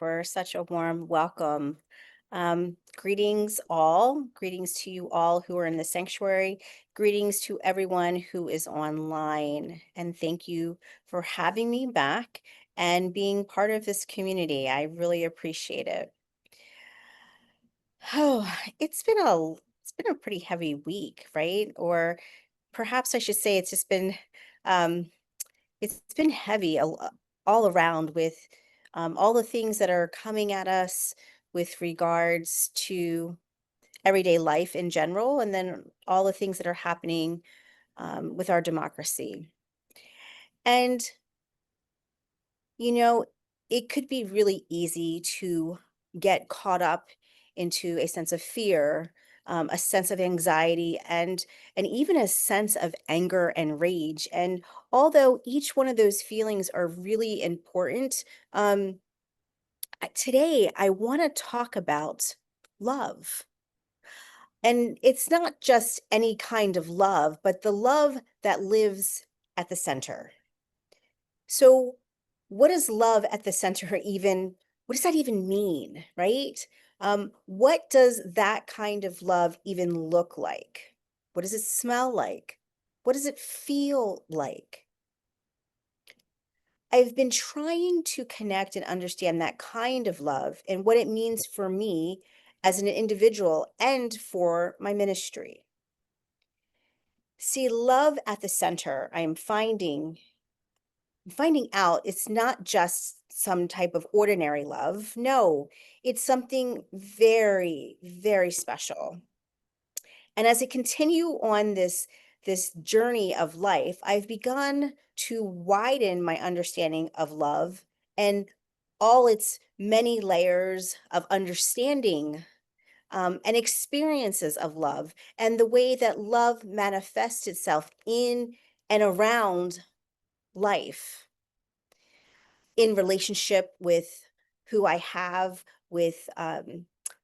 for such a warm welcome. Greetings, all. Greetings to you all who are in the sanctuary. Greetings to everyone who is online. And thank you for having me back and being part of this community. I really appreciate it. Oh, it's been a pretty heavy week, right? Or perhaps I should say it's just been um, it's been heavy all around with all the things that are coming at us with regards to everyday life in general, and then all the things that are happening with our democracy. And, you know, it could be really easy to get caught up into a sense of fear, a sense of anxiety, and even a sense of anger and rage. And although each one of those feelings are really important, today I want to talk about love. And it's not just any kind of love, but the love that lives at the center. So, what does love at the center even, what does that even mean, right? What does that kind of love even look like? What does it smell like? What does it feel like? I've been trying to connect and understand that kind of love and what it means for me as an individual and for my ministry. See, love at the center, I'm finding out it's not just some type of ordinary love. No, it's something very, very special. And as I continue on this journey of life, I've begun to widen my understanding of love and all its many layers of understanding and experiences of love, and the way that love manifests itself in and around life, in relationship with who I have with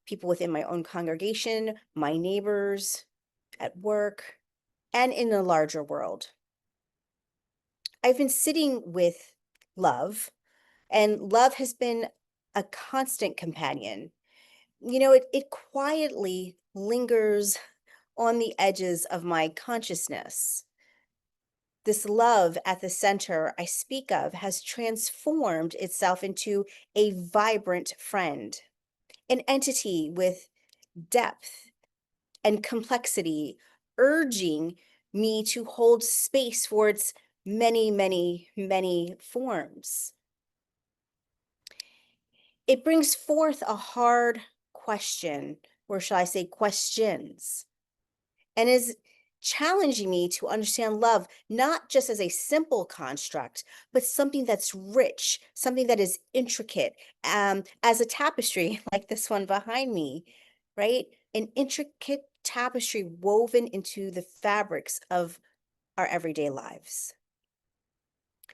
people within my own congregation, my neighbors, at work, and in the larger world. I've been sitting with love, and love has been a constant companion. It quietly lingers on the edges of my consciousness. This love at the center I speak of has transformed itself into a vibrant friend, an entity with depth and complexity, urging me to hold space for its many, many, many forms. It brings forth a hard question, or shall I say questions, and is challenging me to understand love not just as a simple construct, but something that's rich, something that is intricate, as a tapestry like this one behind me, right? An intricate tapestry woven into the fabrics of our everyday lives.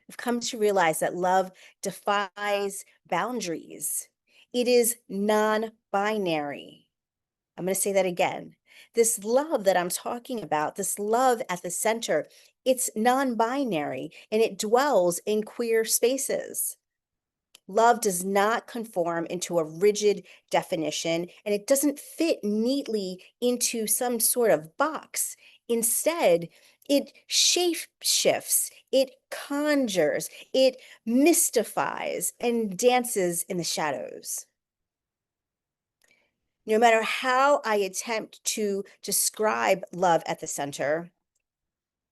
I've come to realize that love defies boundaries. It is non binary. I'm going to say that again. This love that I'm talking about, this love at the center, it's non binary and it dwells in queer spaces. Love does not conform into a rigid definition and it doesn't fit neatly into some sort of box. Instead, it shape shifts, it conjures, it mystifies, and dances in the shadows. No matter how I attempt to describe love at the center,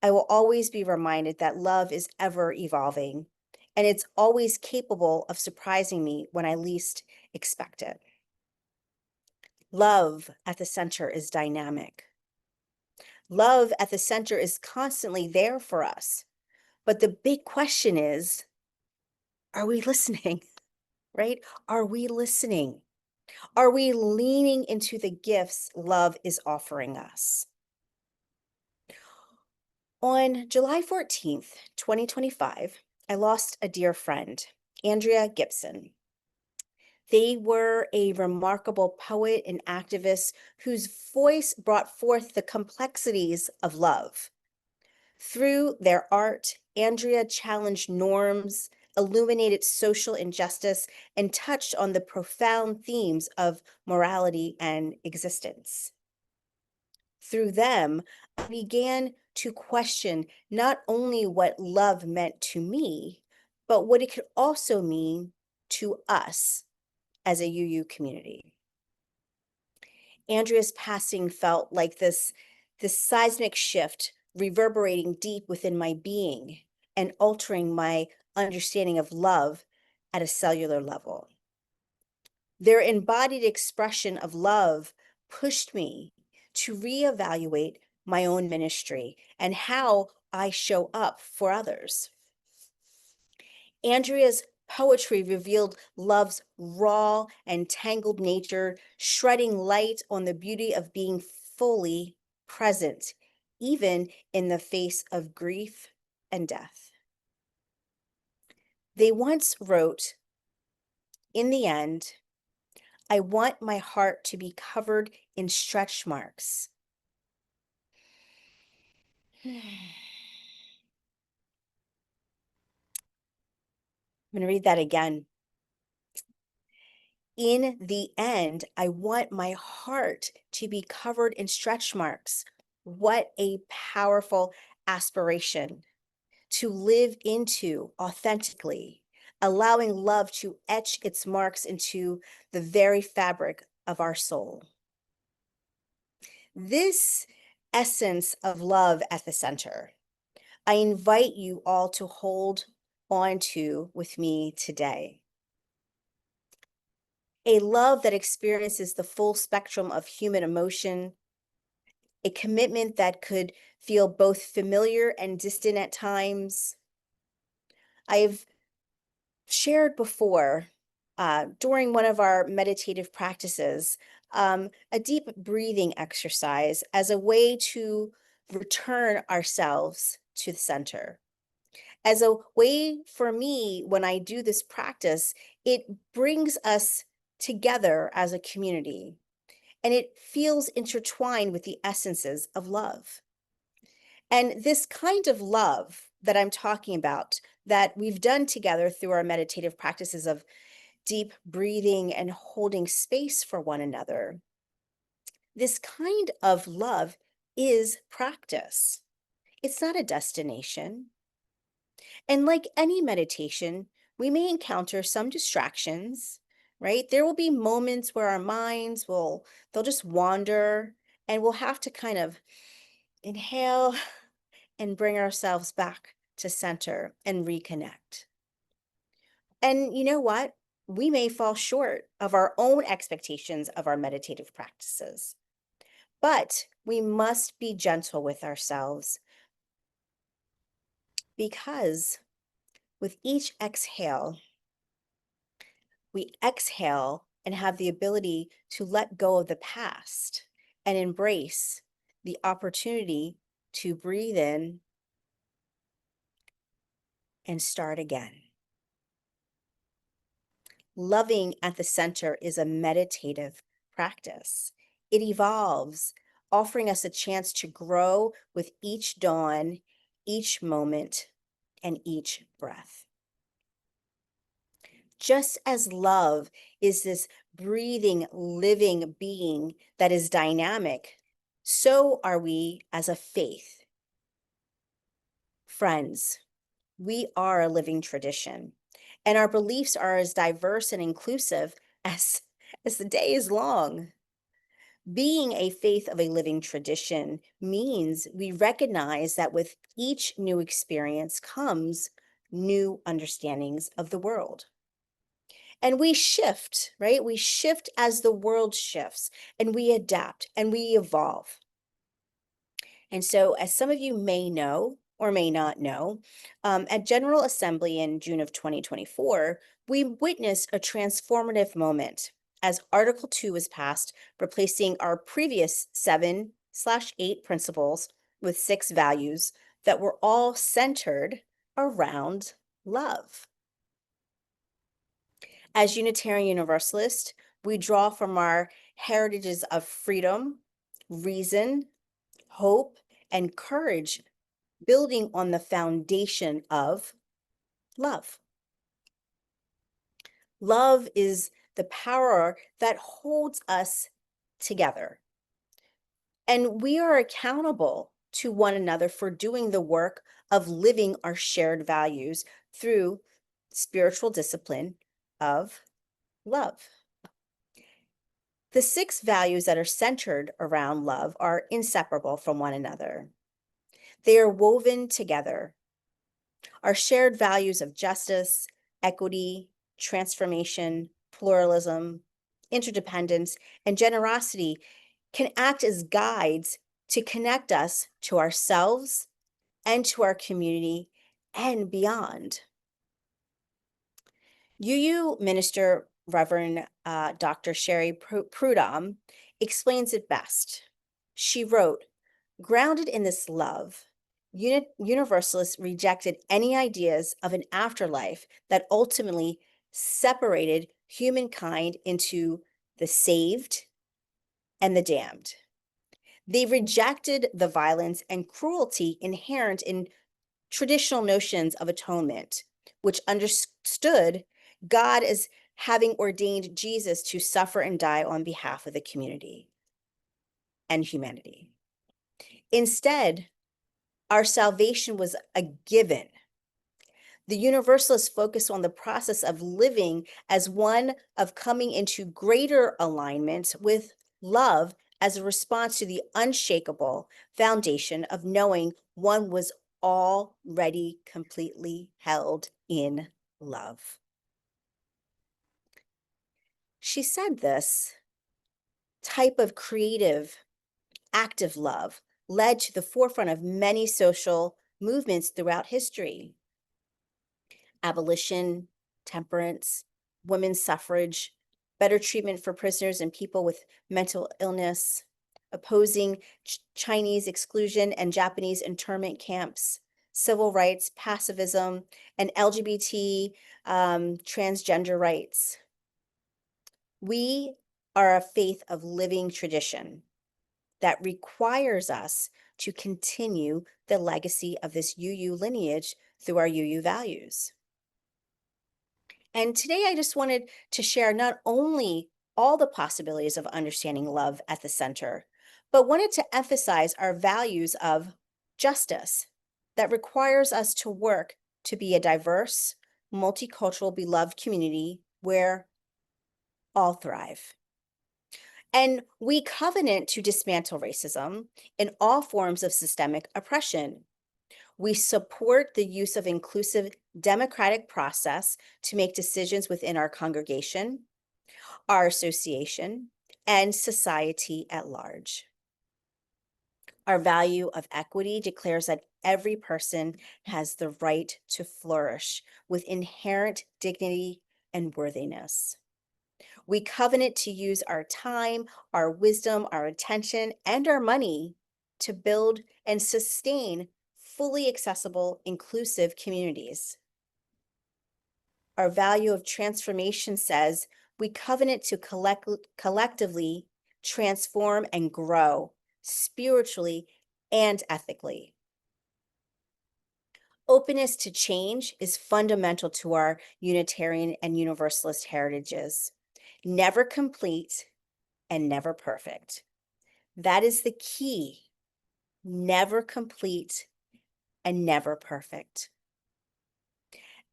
I will always be reminded that love is ever evolving and it's always capable of surprising me when I least expect it. Love at the center is dynamic. Love at the center is constantly there for us. But the big question is, are we listening? Right? Are we listening? Are we leaning into the gifts love is offering us? On July 14th, 2025, I lost a dear friend, Andrea Gibson. They were a remarkable poet and activist whose voice brought forth the complexities of love. Through their art, Andrea challenged norms, illuminated social injustice, and touched on the profound themes of morality and existence. Through them, I began to question not only what love meant to me, but what it could also mean to us as a UU community. Andrea's passing felt like this seismic shift reverberating deep within my being and altering my understanding of love at a cellular level. Their embodied expression of love pushed me to reevaluate my own ministry and how I show up for others. Andrea's poetry revealed love's raw and tangled nature, shedding light on the beauty of being fully present, even in the face of grief and death. They once wrote, "In the end, I want my heart to be covered in stretch marks." I'm going to read that again. In the end, I want my heart to be covered in stretch marks. What a powerful aspiration to live into authentically, allowing love to etch its marks into the very fabric of our soul. This essence of love at the center, I invite you all to hold on to with me today. A love that experiences the full spectrum of human emotion, a commitment that could feel both familiar and distant at times. I've shared before during one of our meditative practices, a deep breathing exercise as a way to return ourselves to the center. As a way for me, when I do this practice, it brings us together as a community, and it feels intertwined with the essences of love. And this kind of love that I'm talking about, that we've done together through our meditative practices of deep breathing and holding space for one another, this kind of love is practice. It's not a destination. And like any meditation, we may encounter some distractions, right? There will be moments where our minds they'll just wander, and we'll have to kind of inhale and bring ourselves back to center and reconnect. And you know what? We may fall short of our own expectations of our meditative practices, but we must be gentle with ourselves, because with each exhale, we exhale and have the ability to let go of the past and embrace the opportunity to breathe in and start again. Loving at the center is a meditative practice. It evolves, offering us a chance to grow with each dawn, each moment, and each breath. Just as love is this breathing, living being that is dynamic, so are we as a faith. Friends, we are a living tradition, and our beliefs are as diverse and inclusive as the day is long. Being a faith of a living tradition means we recognize that with each new experience comes new understandings of the world. And we shift, right? We shift as the world shifts, and we adapt and we evolve. And so, as some of you may know or may not know, at General Assembly in June of 2024, we witnessed a transformative moment as Article 2 was passed, replacing our previous 7/8 principles with 6 values that were all centered around love. As Unitarian Universalist, we draw from our heritages of freedom, reason, hope, and courage, building on the foundation of love. Love is the power that holds us together. And we are accountable to one another for doing the work of living our shared values through spiritual discipline of love. The 6 values that are centered around love are inseparable from one another. They are woven together. Our shared values of justice, equity, transformation, pluralism, interdependence, and generosity can act as guides to connect us to ourselves and to our community and beyond. UU minister Reverend Dr. Sherry Prudhomme explains it best. She wrote, "Grounded in this love, Universalists rejected any ideas of an afterlife that ultimately separated humankind into the saved and the damned. They rejected the violence and cruelty inherent in traditional notions of atonement, which understood God as having ordained Jesus to suffer and die on behalf of the community and humanity. Instead, our salvation was a given. The Universalists focus on the process of living as one of coming into greater alignment with love as a response to the unshakable foundation of knowing one was already completely held in love." She said this type of creative, active love led to the forefront of many social movements throughout history. Abolition, temperance, women's suffrage, better treatment for prisoners and people with mental illness, opposing Chinese exclusion and Japanese internment camps, civil rights, pacifism, and LGBT transgender rights. We are a faith of living tradition that requires us to continue the legacy of this UU lineage through our UU values. And today I just wanted to share not only all the possibilities of understanding love at the center, but wanted to emphasize our values of justice that requires us to work to be a diverse, multicultural, beloved community where all thrive. And we covenant to dismantle racism and all forms of systemic oppression. We support the use of inclusive democratic process to make decisions within our congregation, our association, and society at large. Our value of equity declares that every person has the right to flourish with inherent dignity and worthiness. We covenant to use our time, our wisdom, our attention, and our money to build and sustain fully accessible, inclusive communities. Our value of transformation says we covenant to collectively transform and grow spiritually and ethically. Openness to change is fundamental to our Unitarian and Universalist heritages. Never complete and never perfect. That is the key. Never complete and never perfect.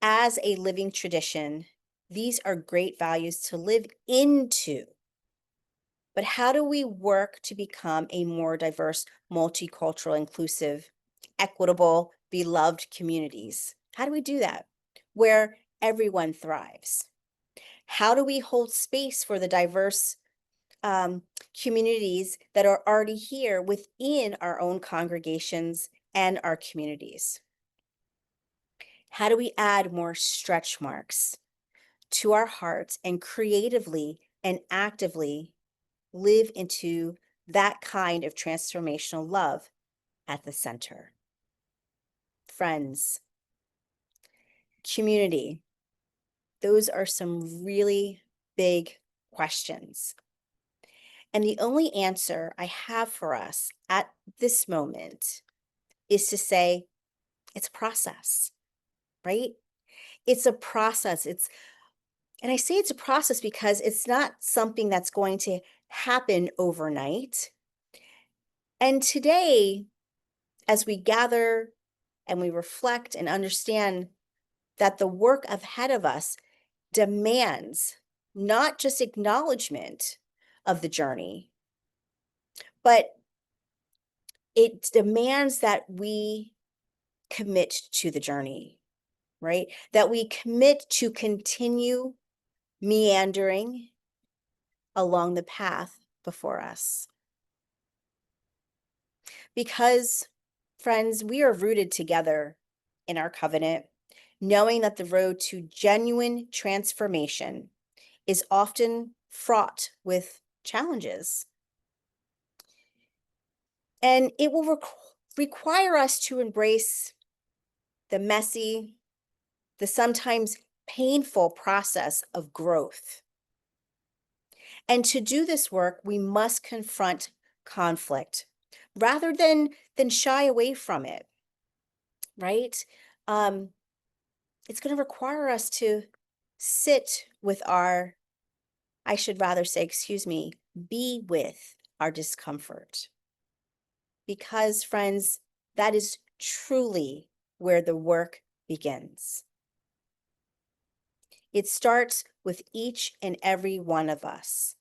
As a living tradition, these are great values to live into. But how do we work to become a more diverse, multicultural, inclusive, equitable, beloved communities? How do we do that? Where everyone thrives. How do we hold space for the diverse communities that are already here within our own congregations and our communities? How do we add more stretch marks to our hearts and creatively and actively live into that kind of transformational love at the center? Friends, community, those are some really big questions. And the only answer I have for us at this moment is to say it's a process, right? It's a process. And I say it's a process because it's not something that's going to happen overnight. And today, as we gather and we reflect and understand that the work ahead of us demands not just acknowledgement of the journey, but it demands that we commit to the journey, right? That we commit to continue meandering along the path before us. Because, friends, we are rooted together in our covenant, knowing that the road to genuine transformation is often fraught with challenges. And it will require us to embrace the messy, the sometimes painful process of growth. And to do this work, we must confront conflict rather than shy away from it, right? Um, it's going to require us to sit with our, I should rather say, excuse me, be with our discomfort. Because, friends, that is truly where the work begins. It starts with each and every one of us,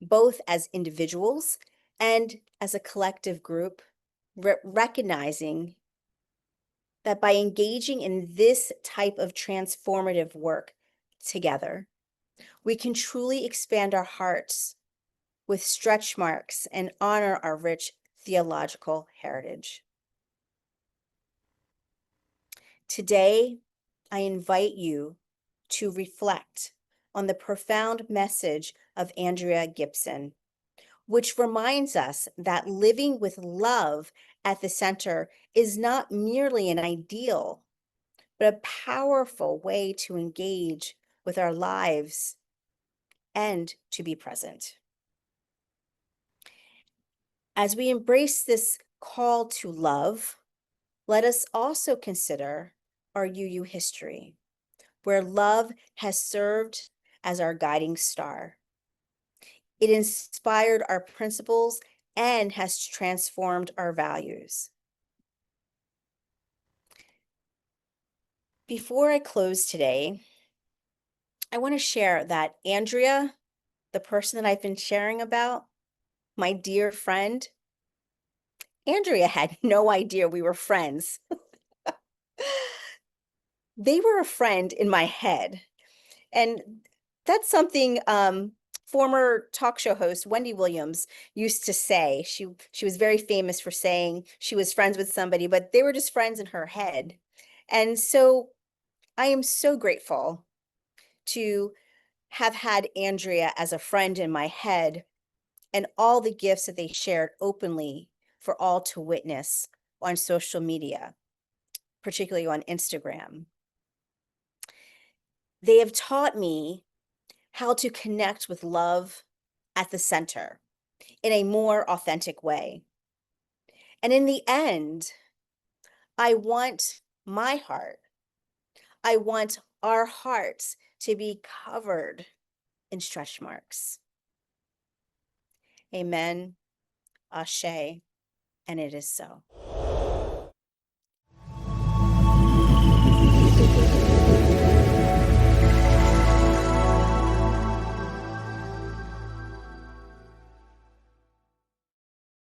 both as individuals and as a collective group, recognizing that by engaging in this type of transformative work together, we can truly expand our hearts with stretch marks and honor our rich theological heritage. Today, I invite you to reflect on the profound message of Andrea Gibson, which reminds us that living with love at the center is not merely an ideal, but a powerful way to engage with our lives and to be present. As we embrace this call to love, let us also consider our UU history, where love has served as our guiding star. It inspired our principles and has transformed our values. Before I close today, I want to share that Andrea, the person that I've been sharing about, my dear friend, Andrea had no idea we were friends. They were a friend in my head. And that's something former talk show host Wendy Williams used to say. She was very famous for saying she was friends with somebody, but they were just friends in her head. And so I am so grateful to have had Andrea as a friend in my head and all the gifts that they shared openly for all to witness on social media, particularly on Instagram. They have taught me how to connect with love at the center in a more authentic way. And in the end, I want my heart, I want our hearts to be covered in stretch marks. Amen, ashe, and it is so.